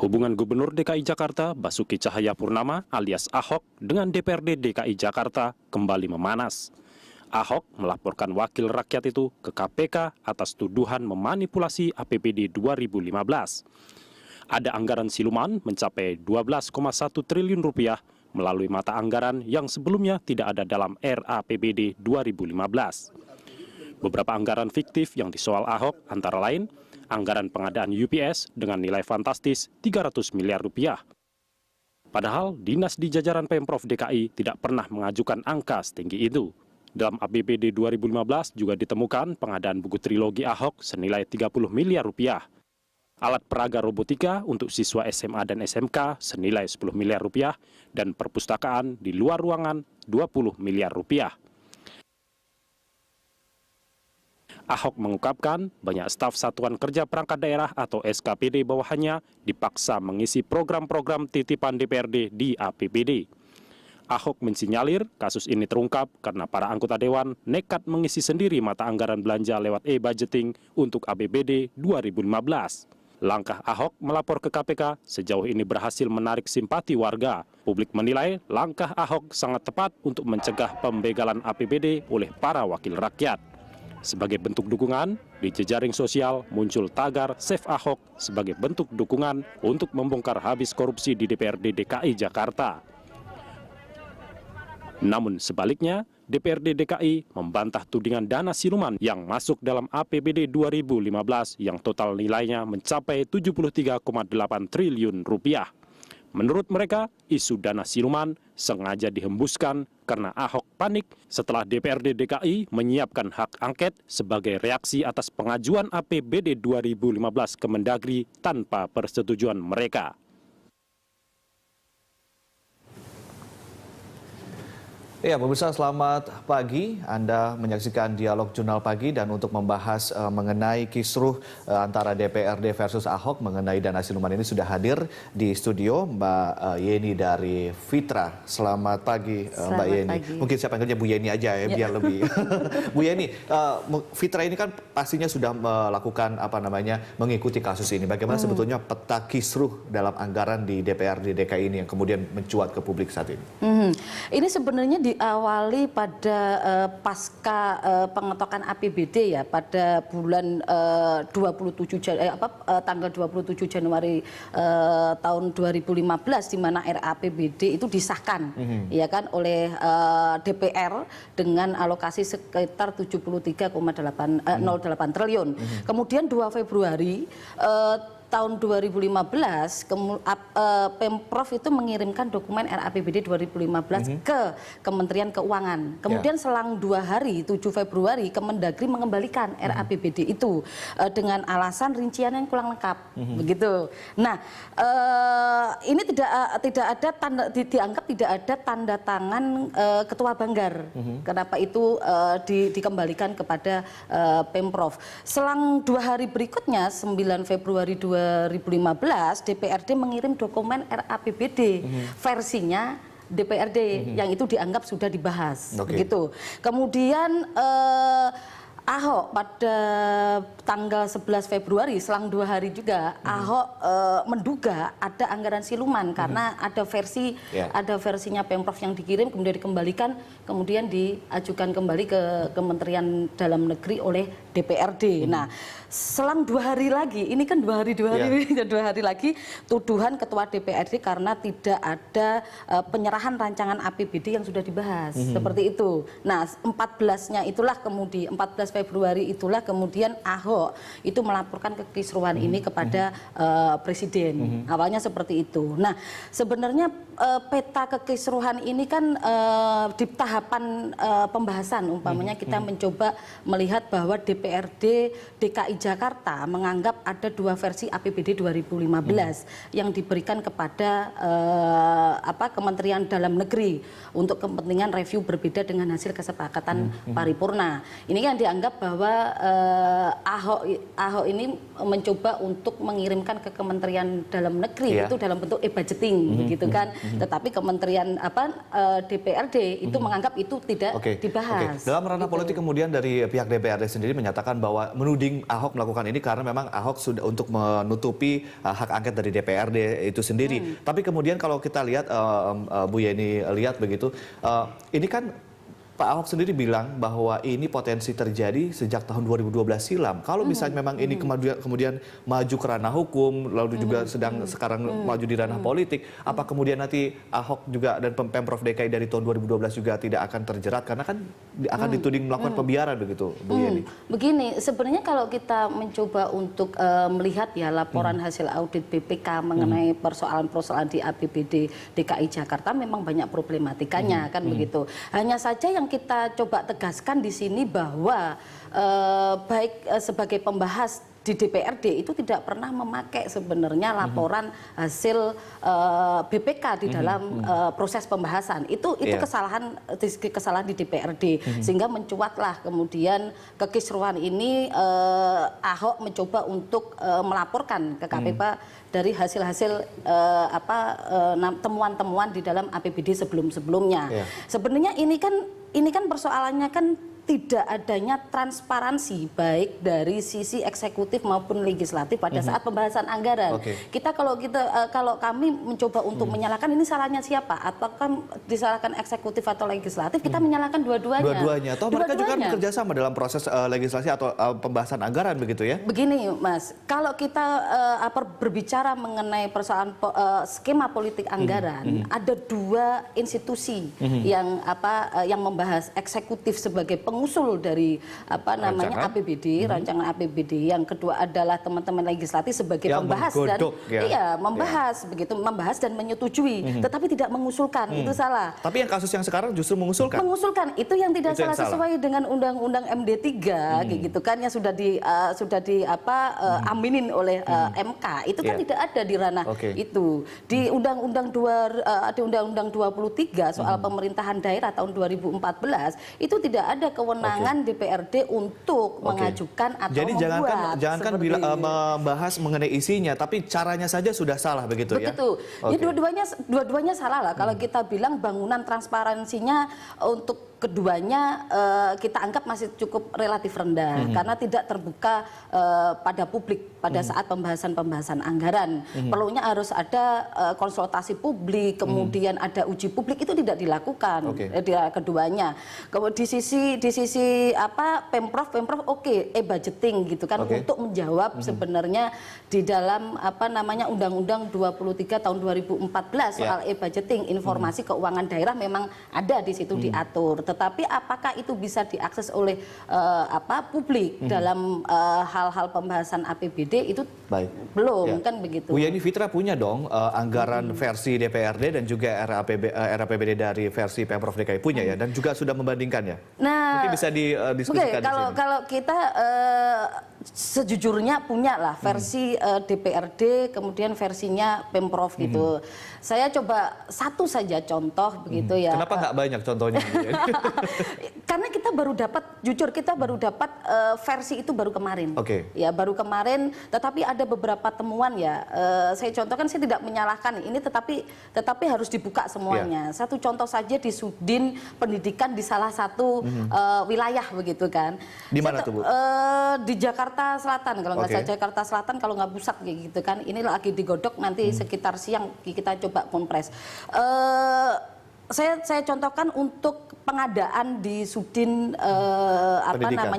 Hubungan Gubernur DKI Jakarta Basuki Cahayapurnama alias Ahok dengan DPRD DKI Jakarta kembali memanas. Ahok melaporkan wakil rakyat itu ke KPK atas tuduhan memanipulasi APBD 2015. Ada anggaran siluman mencapai 12,1 triliun rupiah melalui mata anggaran yang sebelumnya tidak ada dalam RAPBD 2015. Beberapa anggaran fiktif yang disoal Ahok antara lain anggaran pengadaan UPS dengan nilai fantastis 300 miliar rupiah. Padahal dinas di jajaran Pemprov DKI tidak pernah mengajukan angka setinggi itu. Dalam APBD 2015 juga ditemukan pengadaan buku trilogi Ahok senilai 30 miliar rupiah. Alat peraga robotika untuk siswa SMA dan SMK senilai 10 miliar rupiah dan perpustakaan di luar ruangan 20 miliar rupiah. Ahok mengungkapkan banyak staf Satuan Kerja Perangkat Daerah atau SKPD bawahannya dipaksa mengisi program-program titipan DPRD di APBD. Ahok mensinyalir kasus ini terungkap karena para anggota dewan nekat mengisi sendiri mata anggaran belanja lewat e-budgeting untuk APBD 2015. Langkah Ahok melapor ke KPK sejauh ini berhasil menarik simpati warga. Publik menilai langkah Ahok sangat tepat untuk mencegah pembegalan APBD oleh para wakil rakyat. Sebagai bentuk dukungan, di jejaring sosial muncul tagar Save Ahok sebagai bentuk dukungan untuk membongkar habis korupsi di DPRD DKI Jakarta. Namun sebaliknya, DPRD DKI membantah tudingan dana siluman yang masuk dalam APBD 2015 yang total nilainya mencapai 73,8 triliun rupiah. Menurut mereka, isu dana siluman sengaja dihembuskan karena Ahok panik setelah DPRD DKI menyiapkan hak angket sebagai reaksi atas pengajuan APBD 2015 ke Mendagri tanpa persetujuan mereka. Ya, pemirsa, selamat pagi. Anda menyaksikan Dialog Jurnal Pagi dan untuk membahas mengenai kisruh antara DPRD versus Ahok mengenai dana siluman ini sudah hadir di studio Mbak Yeni dari Fitra. Selamat pagi, Mbak Yeni. Pagi. Mungkin saya panggilnya Bu Yeni aja ya, biar lebih. Bu Yeni, Fitra ini kan pastinya sudah melakukan mengikuti kasus ini. Bagaimana sebetulnya peta kisruh dalam anggaran di DPRD DKI ini yang kemudian mencuat ke publik saat ini? Ini sebenarnya diawali pada pasca pengetokan APBD ya pada bulan tanggal 27 Januari tahun 2015 di mana RAPBD itu disahkan ya kan oleh DPR dengan alokasi sekitar 73,08 triliun. Kemudian 2 Februari tahun 2015 Pemprov itu mengirimkan dokumen RAPBD 2015 ke Kementerian Keuangan. Kemudian selang 2 hari 7 Februari Kemendagri mengembalikan RAPBD itu dengan alasan rincian yang kurang lengkap begitu. Nah, ini tidak ada dianggap tidak ada tanda tangan Ketua Banggar. Kenapa itu dikembalikan kepada Pemprov. Selang 2 hari berikutnya 9 Februari 2015 DPRD mengirim dokumen RAPBD versinya DPRD yang itu dianggap sudah dibahas begitu. Kemudian Ahok pada tanggal 11 Februari selang 2 hari juga Ahok menduga ada anggaran siluman karena ada versinya Pemprov yang dikirim kemudian dikembalikan kemudian diajukan kembali ke Kementerian Dalam Negeri oleh DPRD. Nah, selang 2 hari lagi, ini kan 2 hari lagi tuduhan Ketua DPRD karena tidak ada penyerahan rancangan APBD yang sudah dibahas seperti itu. Nah, 14-nya itulah kemudian 14 Februari itulah kemudian Ahok itu melaporkan kekisruhan ini kepada Presiden. Awalnya seperti itu. Nah, sebenarnya peta kekisruhan ini kan di tahapan pembahasan umpamanya kita mencoba melihat bahwa DPRD DKI Jakarta menganggap ada 2 versi APBD 2015 yang diberikan kepada Kementerian Dalam Negeri untuk kepentingan review berbeda dengan hasil kesepakatan paripurna. Ini kan dianggap bahwa Ahok ini mencoba untuk mengirimkan ke Kementerian Dalam Negeri itu dalam bentuk e-budgeting begitu kan. Tetapi Kementerian DPRD itu menganggap itu tidak dibahas. Dalam ranah politik kemudian dari pihak DPRD sendiri menyatakan bahwa menuding Ahok melakukan ini karena memang Ahok sudah untuk menutupi hak angket dari DPRD itu sendiri. Tapi kemudian kalau kita lihat, Bu Yeni lihat begitu, ini kan Pak Ahok sendiri bilang bahwa ini potensi terjadi sejak tahun 2012 silam. Kalau misalnya memang ini kemudian maju ke ranah hukum, lalu juga sekarang maju di ranah politik, apa kemudian nanti Ahok juga dan Pemprov DKI dari tahun 2012 juga tidak akan terjerat karena kan akan dituding melakukan pembiaran begitu, Bu Yeni? Begini, sebenarnya kalau kita mencoba untuk melihat ya laporan hasil audit BPK mengenai persoalan-persoalan di APBD DKI Jakarta memang banyak problematikanya kan begitu. Hanya saja yang kita coba tegaskan di sini bahwa baik sebagai pembahas di DPRD itu tidak pernah memakai sebenarnya laporan hasil BPK di dalam proses pembahasan. Itu kesalahan di DPRD sehingga mencuatlah kemudian kekisruhan ini. Ahok mencoba untuk melaporkan ke KPK dari hasil-hasil temuan-temuan di dalam APBD sebelum-sebelumnya. Sebenarnya ini kan persoalannya kan tidak adanya transparansi baik dari sisi eksekutif maupun legislatif pada saat pembahasan anggaran. Kita kalau kami mencoba untuk menyalahkan ini salahnya siapa? Apakah disalahkan eksekutif atau legislatif? Kita menyalahkan dua-duanya. Dua-duanya. Toh mereka juga bekerja sama dalam proses legislasi atau pembahasan anggaran begitu ya? Begini, Mas, kalau kita berbicara mengenai persoalan skema politik anggaran, ada dua institusi yang membahas, eksekutif sebagai pengusul dari APBD, rancangan APBD. Yang kedua adalah teman-teman legislatif sebagai pembahas membahas dan menyetujui, tetapi tidak mengusulkan. Itu salah. Tapi yang kasus yang sekarang justru mengusulkan. Mengusulkan itu yang tidak salah sesuai dengan Undang-Undang MD 3 gitu kan yang sudah aminin oleh MK. Itu kan tidak ada di ranah itu. Di Undang-Undang 23 soal pemerintahan daerah tahun 2014 itu tidak ada kewenangan DPRD untuk mengajukan atau jadi membuat. jangankan membahas mengenai isinya, tapi caranya saja sudah salah begitu ya? Begitu. Ya dua-duanya salah lah. Kalau kita bilang bangunan transparansinya untuk keduanya kita anggap masih cukup relatif rendah karena tidak terbuka pada publik pada saat pembahasan anggaran. Perlunya harus ada konsultasi publik, kemudian ada uji publik, itu tidak dilakukan keduanya. Di sisi Pemprov budgeting gitu kan untuk menjawab sebenarnya di dalam Undang-Undang 23 tahun 2014 soal budgeting, informasi keuangan daerah memang ada di situ diatur. Tetapi apakah itu bisa diakses oleh publik dalam hal-hal pembahasan APBD itu belum kan begitu. Bu Yeni, Fitra punya dong anggaran versi DPRD dan juga RAPBD dari versi Pemprov DKI punya ya, dan juga sudah membandingkannya. Nah, mungkin bisa didiskusikan di sini. Kalau kita sejujurnya punya lah versi DPRD, kemudian versinya Pemprov gitu. Saya coba satu saja contoh begitu ya. Kenapa nggak banyak contohnya? Karena kita baru dapat versi itu baru kemarin. Ya baru kemarin, tetapi ada beberapa temuan ya. Saya contohkan, saya tidak menyalahkan ini, tetapi harus dibuka semuanya. Satu contoh saja di Sudin Pendidikan di salah satu wilayah begitu kan. Di mana tuh, Bu? Di Jakarta Selatan, kalau nggak salah Jakarta Selatan, kalau nggak pusat gitu kan. Ini lagi digodok, nanti sekitar siang kita coba kompres. Saya contohkan untuk pengadaan di Sudin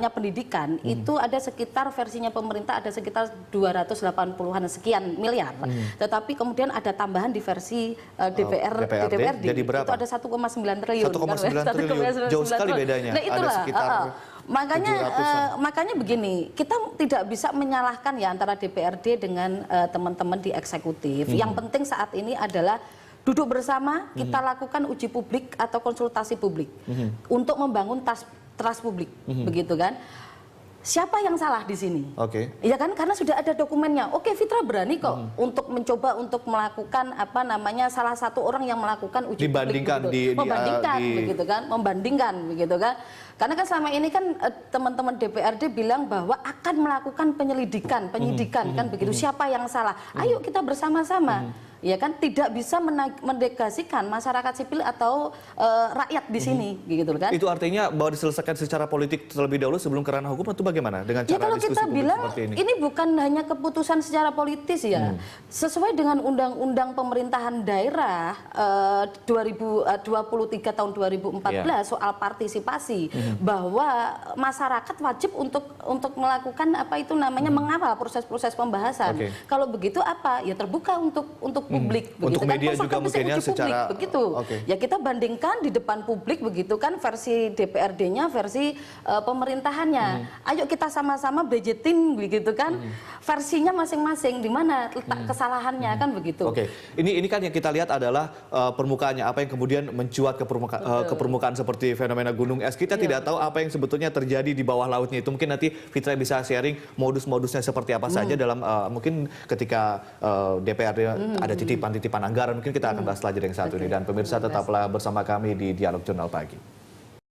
pendidikan itu ada sekitar versinya pemerintah ada sekitar 280-an sekian miliar. Tetapi kemudian ada tambahan di versi DPRD jadi berapa? Itu ada 1,9 triliun. 1,9 triliun. Jauh sekali bedanya. Nah, itulah. Ada sekitar makanya begini, kita tidak bisa menyalahkan ya antara DPRD dengan teman-teman di eksekutif. Yang penting saat ini adalah duduk bersama, kita lakukan uji publik atau konsultasi publik untuk membangun trust publik, begitu kan? Siapa yang salah di sini? Ya kan, karena sudah ada dokumennya. Fitra berani kok untuk mencoba untuk melakukan salah satu orang yang melakukan uji publik, membandingkan begitu kan? Karena kan selama ini kan teman-teman DPRD bilang bahwa akan melakukan penyidikan kan begitu. Siapa yang salah? Ayo kita bersama-sama. ya kan tidak bisa mendegasikan masyarakat sipil atau rakyat di sini, gitu kan? Itu artinya bahwa diselesaikan secara politik terlebih dahulu sebelum ke ranah hukum, itu bagaimana dengan Ya cara kalau diskusi kita publik bilang seperti ini bukan hanya keputusan secara politis ya, sesuai dengan Undang-Undang Pemerintahan Daerah 2023 tahun 2014 soal partisipasi, bahwa masyarakat wajib untuk melakukan apa itu namanya mengawal proses-proses pembahasan. Kalau begitu apa? Ya terbuka untuk publik, begitu Untuk kan? media juga Konsekuensi mungkin ya uji publik, secara begitu. Ya kita bandingkan di depan publik begitu kan, versi DPRD-nya, versi pemerintahannya. Ayo kita sama-sama budgeting begitu kan, versinya masing-masing, di mana letak kesalahannya kan begitu. Oke, ini kan yang kita lihat adalah permukaannya, apa yang kemudian mencuat ke permukaan seperti fenomena gunung es. Kita tidak tahu apa yang sebetulnya terjadi di bawah lautnya itu. Mungkin nanti Fitra bisa sharing modus-modusnya seperti apa saja dalam mungkin ketika DPRD ada titipan-titipan anggaran. Mungkin kita akan bahas lagi yang satu ini. Dan pemirsa tetaplah bersama kami di Dialog Jurnal Pagi.